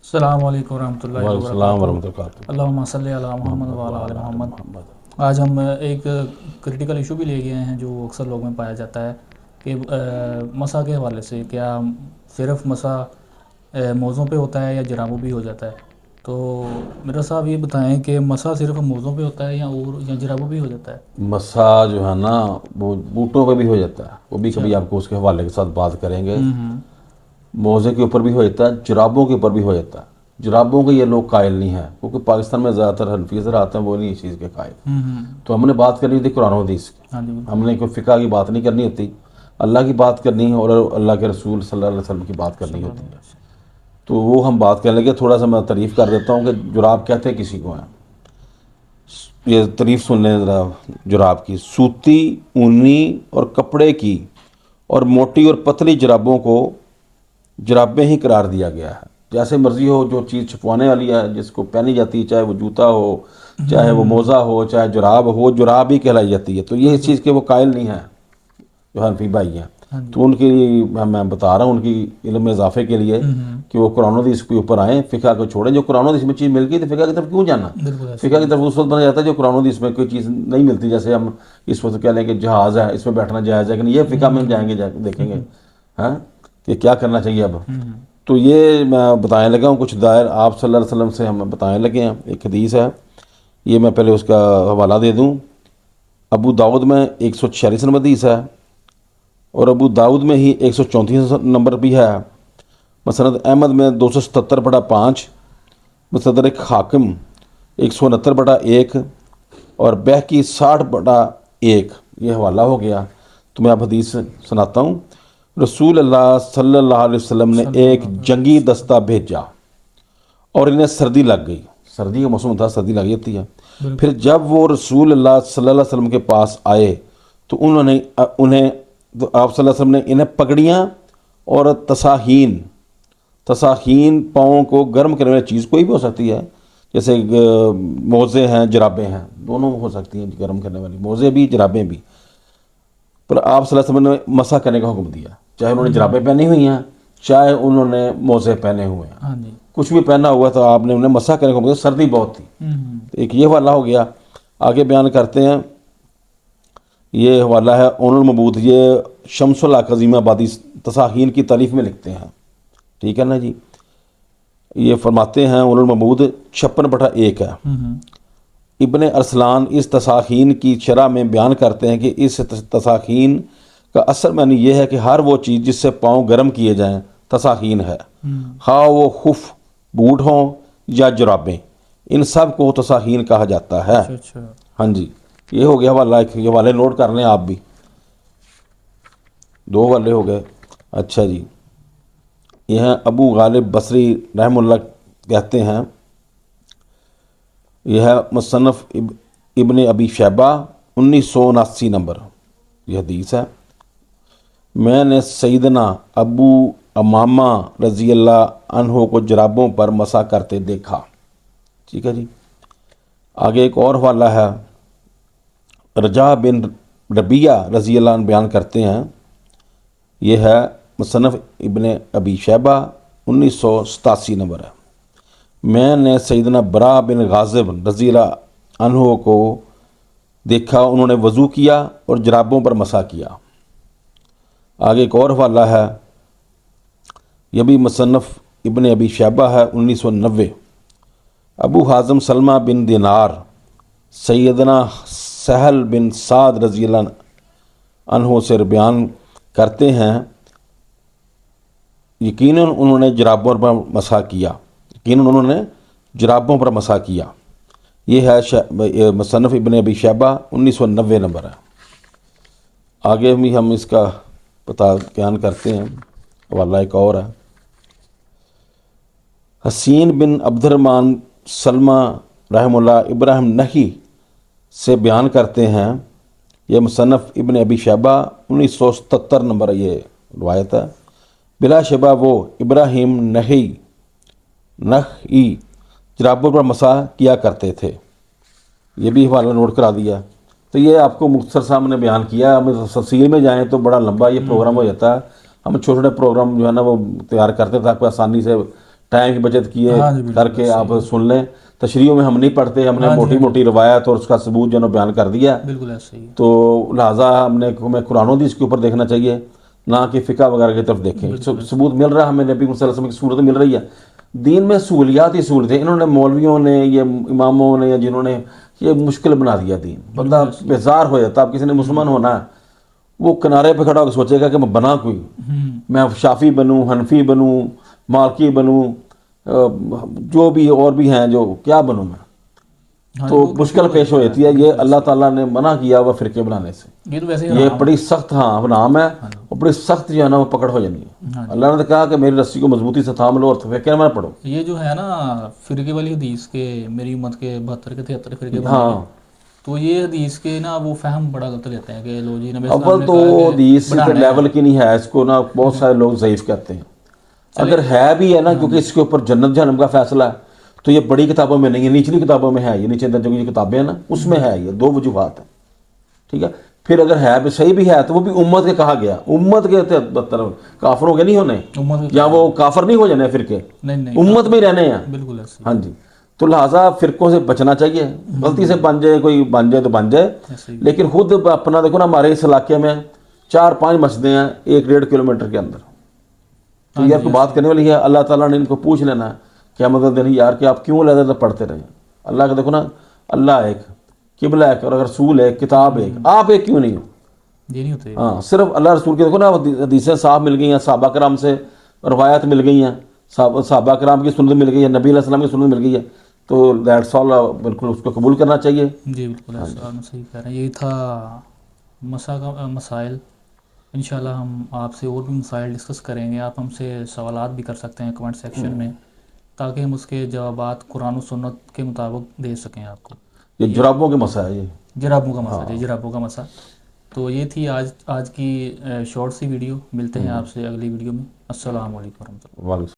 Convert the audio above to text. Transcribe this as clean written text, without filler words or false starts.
السلام علیکم ورحمۃ اللہ وعلیکم السلام وبرکاتہ۔ ورحمۃ اللہ وبرکاتہ۔ اللہم صلی علی محمد وعلی آل محمد۔ آج ہم ایک کریٹیکل ایشو بھی لے گئے ہیں جو اکثر لوگوں میں پایا جاتا ہے کہ مسح کے حوالے سے کیا صرف مسح موزوں پہ ہوتا ہے یا جرابوں بھی ہو جاتا ہے؟ تو میرا صاحب یہ بتائیں کہ مسح صرف موزوں پہ ہوتا ہے یا جرابوں بھی ہو جاتا ہے؟ مسح جو ہے نا وہ بوٹوں پہ بھی ہو جاتا ہے، وہ بھی کبھی آپ کو اس کے حوالے کے ساتھ بات کریں گے۔ موزے کے اوپر بھی ہو جاتا ہے، جرابوں کے اوپر بھی ہو جاتا ہے۔ جرابوں کے یہ لوگ قائل نہیں ہیں کیونکہ پاکستان میں زیادہ تر حنفی حضرات آتے ہیں، وہ نہیں اس چیز کے قائل۔ تو ہم نے بات کرنی ہوتی قرآن و حدیث کی، ہم نے کوئی فقہ کی بات نہیں کرنی ہوتی، اللہ کی بات کرنی ہے اور اللہ کے رسول صلی اللہ علیہ وسلم کی بات کرنی ہوتی ہے۔ تو وہ ہم بات کرنے لگے، تھوڑا سا میں تعریف کر دیتا ہوں کہ جراب کہتے کسی کو ہیں۔ یہ تعریف سن لیں ذرا جراب کی: سوتی، اونی اور کپڑے کی اور موٹی اور پتلی جرابوں کو جرابیں ہی قرار دیا گیا ہے۔ جیسے مرضی ہو، جو چیز چھپوانے والی ہے جس کو پہنی جاتی ہے، چاہے وہ جوتا ہو، چاہے وہ موزہ ہو، چاہے جراب ہو، جراب ہی کہلائی جاتی ہے۔ تو یہ اس چیز کے وہ قائل نہیں ہیں جو حنفی بھائی ہیں۔ تو ان کی میں بتا رہا ہوں ان کی علم میں اضافے کے لیے کہ وہ قرآن و حدیث کے اوپر آئیں، فقہ کو چھوڑیں۔ جو قرآن و حدیث میں چیز مل گئی تو فقہ کی طرف کیوں جانا؟ فقہ کی طرف اس وقت بنا جاتا ہے جو قرآن و حدیث میں کوئی چیز نہیں ملتی، جیسے ہم اس وقت کہہ لیں کہ جہاز ہے، اس میں بیٹھنا جائز ہے کہ نہیں، یہ فقہ میں ہم جائیں گے دیکھیں گے ہاں کہ کیا کرنا چاہیے اب۔ تو یہ میں بتانے لگا ہوں کچھ دائر آپ صلی اللہ علیہ وسلم سے ہم بتانے لگے ہیں۔ ایک حدیث ہے، یہ میں پہلے اس کا حوالہ دے دوں۔ ابو داؤد میں 146 نمبر حدیث ہے اور ابو داؤد میں ہی 134 نمبر بھی ہے۔ مسند احمد میں 277/5، مستدرک حاکم 169/1 اور بہقی 60/1 یہ حوالہ ہو گیا۔ تو میں اب حدیث سناتا ہوں۔ رسول اللہ صلی اللہ علیہ وسلم نے ایک جنگی دستہ بھیجا اور انہیں سردی لگ گئی۔ سردی کا موسم تھا، سردی لگ جاتی ہے۔ پھر جب وہ رسول اللہ صلی اللہ علیہ وسلم کے پاس آئے تو آپ صلی اللہ علیہ وسلم نے انہیں پگڑیاں اور تساہین پاؤں کو گرم کرنے والی چیز کوئی بھی ہو سکتی ہے، جیسے موزے ہیں، جرابیں ہیں، دونوں ہو سکتی ہیں گرم کرنے والی، موزے بھی جرابیں بھی۔ پر آپ صلی اللہ علیہ وسلم نے مسح کرنے کا حکم دیا، چاہے انہوں نے جرابیں پہنی ہوئی ہیں، چاہے انہوں نے موزے پہنے ہوئے ہیں، کچھ بھی پہنا ہوا تو آپ نے انہیں مسح کرنے کا حکم دیا۔ سردی بہت تھی۔ ایک یہ حوالہ ہو گیا۔ آگے بیان کرتے ہیں، یہ حوالہ ہے اون المبود، یہ شمس الحق عظیم آبادی تساہین کی تالیف میں لکھتے ہیں، ٹھیک ہے نا جی۔ یہ فرماتے ہیں اون المبود 56/1 ہے۔ ابن ارسلان اس تساہین کی شرح میں بیان کرتے ہیں کہ اس تساہین کا اصل معنی یہ ہے کہ ہر وہ چیز جس سے پاؤں گرم کیے جائیں تساہین ہے، خواہ وہ خف، بوٹ ہوں یا جرابیں، ان سب کو تساہین کہا جاتا ہے۔ ہاں جی، یہ ہو گیا حوالہ۔ یہ حوالے نوٹ کر لیں آپ بھی، 2 حوالے ہو گئے۔ اچھا جی، یہ ہیں ابو غالب بصری رحم اللہ کہتے ہیں، یہ ہے مصنف ابن ابی شیبہ 1979 نمبر یہ حدیث ہے۔ میں نے سیدنا ابو امامہ رضی اللہ عنہ کو جرابوں پر مسح کرتے دیکھا، ٹھیک ہے جی۔ آگے ایک اور حوالہ ہے، رجا بن ربیہ رضی اللہ عنہ بیان کرتے ہیں، یہ ہے مصنف ابن ابی شیبہ 1987 نمبر ہے۔ میں نے سیدنا برا بن غازب رضی اللہ عنہ کو دیکھا، انہوں نے وضو کیا اور جرابوں پر مسح کیا۔ آگے ایک اور حوالہ ہے، یہ بھی مصنف ابن ابی شیبہ ہے 1990۔ ابو حازم سلمہ بن دینار سیدنا سہل بن سعد رضی اللہ عنہ سے بیان کرتے ہیں، یقیناً انہوں نے جرابوں پر مسح کیا، جرابوں پر مسح کیا۔ یہ ہے مصنف ابن ابی شیبہ 1990 نمبر ہے۔ آگے بھی ہم اس کا پتہ بیان کرتے ہیں، حوالہ ایک اور ہے، حسین بن عبد الرحمن سلمہ رحم اللہ ابراہیم نحی سے بیان کرتے ہیں، یہ مصنف ابن ابی شیبہ 1977 نمبر یہ روایت ہے۔ بلا شبہ وہ ابراہیم نحی جرابوں پر مسح کیا کرتے تھے۔ یہ بھی حوالہ نوٹ کرا دیا۔ تو یہ آپ کو مختصر سامنے بیان کیا، ہم تفصیل میں جائیں تو بڑا لمبا یہ پروگرام ہو جاتا ہے۔ ہم چھوٹے چھوٹے پروگرام جو ہے نا وہ تیار کرتے تھے آپ کو آسانی سے ٹائم کی بچت کیے ہاں جی، بالکل کر کے آپ سن لیں. تشریحوں میں ہم نہیں پڑھتے, ہم نے موٹی موٹی روایت اور اس کا ثبوت جو ہے بیان کر دیا. بالکل ایسے ہی. تو لہٰذا ہمیں قرآن و حدیث کے اوپر دیکھنا چاہیے, نہ کہ فقہ وغیرہ کی طرف دیکھیں. ثبوت مل رہا ہے ہمیں, نبی صلی اللہ علیہ وسلم کی صورت مل رہی ہے. دین میں سہولیات ہی سہولتیں, انہوں نے مولویوں نے, یہ اماموں نے, یا جنہوں نے یہ مشکل بنا دیا دین. بندہ بیزار ہو جاتا. اب کسی نے مسلمان ہونا ہے, وہ کنارے پہ کھڑا ہو کے سوچے گا کہ میں بنا کوئی, میں شافی بنوں, حنفی بنوں, مالکی بنوں, جو بھی اور بھی ہیں, جو کیا بنوں میں. تو مشکل پیش ہو جاتی ہے. یہ اللہ تعالیٰ نے منع کیا ہوا فرقے بنانے سے. یہ تو ویسے یہ بڑی سخت نام ہے, اور بڑی سخت جو ہے نا وہ پکڑ ہو جانی ہے. اللہ نے کہا کہ میری رسی کو مضبوطی سے تھام لو اور فرقے میں پڑھو. یہ جو ہے نا فرقے والی حدیث کے, میری امت کے 72 کے 73 فرقے بنے ہیں, تو یہ حدیث کے نا وہ فہم بڑا غلط لیتے ہیں کہ لو جی نبی اسلام اول نے تو کہا حدیث کے لیول کی نہیں ہے, اس کو نا بہت سارے لوگ ضعیف کہتے ہیں. اگر ہے بھی ہے نا, کیونکہ اس کے اوپر جنت جہنم کا فیصلہ ہے, تو یہ بڑی کتابوں میں نہیں ہے, نچلی کتابوں میں ہے. یہ نیچے درجے کی کتابیں ہیں نا, اس میں ہے. یہ دو وجوہات ہیں, ٹھیک ہے. پھر اگر ہے بھی صحیح بھی ہے تو وہ بھی امت کے کہا گیا. امت کے طرف کافروں کے نہیں ہونے, یا وہ کافر نہیں ہو جانے فرقے, امت میں رہنے ہیں. بالکل ایسے. ہاں جی. تو لہٰذا فرقوں سے بچنا چاہیے. غلطی سے بن جائے کوئی, بن جائے تو بن جائے, لیکن خود اپنا دیکھو نا, ہمارے اس علاقے میں 4-5 مسجدیں ہیں 1-1.5 کلومیٹر کے اندر. تو یہ آپ کو بات کرنے والی ہے. اللہ تعالیٰ نے ان کو پوچھ لینا ہے کیا مدد دینی یار, کہ آپ کیوں لہذا پڑھتے رہے. اللہ کا دیکھو نا, اللہ ایک, قبلہ ایک, اور رسول ایک, کتاب ایک, آپ ایک کیوں نہیں ہو. یہ نہیں ہوتے. ہاں, صرف اللہ رسول کے دیکھو نا حدیثیں صاحب مل گئی ہیں, صحابہ کرام سے روایات مل گئی ہیں, صحابہ کرام کی سنت مل گئی ہے, نبی علیہ السلام کی سنت مل گئی ہے. تو دیٹس آل, بالکل اس کو قبول کرنا چاہیے. جی بالکل ایسا آپ صحیح کہہ رہے ہیں. یہی تھا مسا کا مسائل. انشاءاللہ ہم آپ سے اور بھی مسائل ڈسکس کریں گے. آپ ہم سے سوالات بھی کر سکتے ہیں کمنٹ سیکشن میں, تاکہ ہم اس کے جوابات قرآن و سنت کے مطابق دے سکیں آپ کو. یہ جرابوں کے مسئلہ ہے, یہ جرابوں کا مسئلہ ہے, جرابوں کا مسئلہ. تو یہ تھی آج کی شارٹ سی ویڈیو. ملتے ہیں آپ سے اگلی ویڈیو میں. السلام علیکم ورحمۃ اللہ.